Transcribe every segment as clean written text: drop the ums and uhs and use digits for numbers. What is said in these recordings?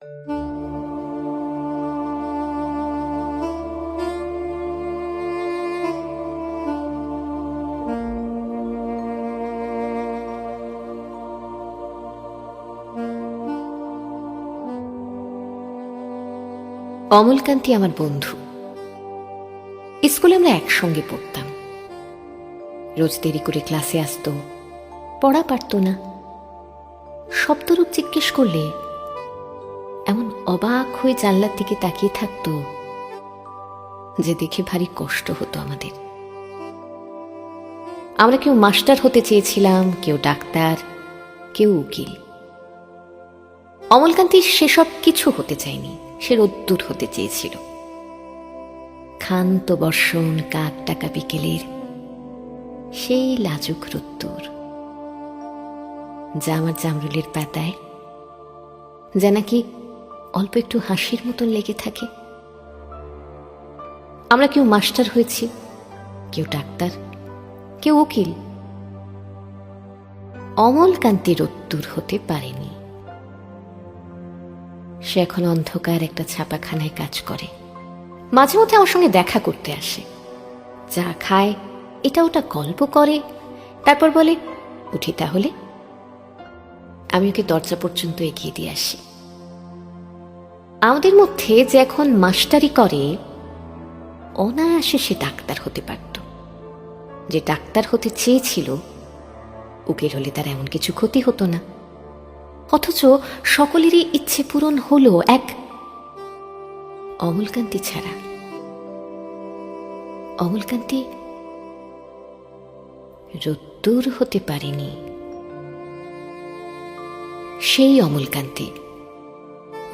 অমলকান্তি আমার বন্ধু। স্কুলে আমরা একসঙ্গে পড়তাম। রোজ দেরি করে ক্লাসে আসতো, পড়া পারত না। শব্দরূপ জিজ্ঞেস করলে এমন অবাক হয়ে জানলার দিকে তাকিয়ে থাকতো যে দেখে ভারী কষ্ট হতো আমাদের। আমরা কেউ মাস্টার হতে চেয়েছিলাম, কেউ ডাক্তার, কেউ উকিল। অমলকান্তি সেসব কিছু হতে চায়নি, সে রোদ্দুর হতে চেয়েছিল। ক্ষান্ত বর্ষণ, কাক টাকা বিকেলের সেই লাজুক রোদ্দুর, যা আমার জামরুলের পাতায় যা নাকি অল্প একটু হাসির মতন লেগে থাকে। আমরা কেউ মাস্টার হয়েছি, কেউ ডাক্তার, কেউ উকিল। অমলকান্তি রোদ্দুর হতে পারেনি। সে এখন অন্ধকার একটা ছাপাখানায় কাজ করে। মাঝে মধ্যে আমার সঙ্গে দেখা করতে আসে, চা খায়, এটা ওটা গল্প করে, তারপর বলে উঠি তাহলে। আমি ওকে দরজা পর্যন্ত এগিয়ে দিয়ে আসি। আমাদের মধ্যে যে এখন মাস্টারি করে, অনায়াসে সে ডাক্তার হতে পারত। যে ডাক্তার হতে চেয়েছিল, উকিল হলে তার এমন কিছু ক্ষতি হতো না। অথচ সকলেরই ইচ্ছে পূরণ হলো, এক অমলকান্তি ছাড়া। অমলকান্তি রোদ্দুর হতে পারেনি। সেই অমলকান্তি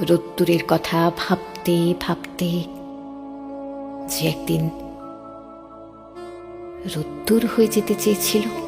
রোদ্দুরের কথা ভাবতে ভাবতে যে একদিন রোদ্দুর হয়ে যেতে চেয়েছিল।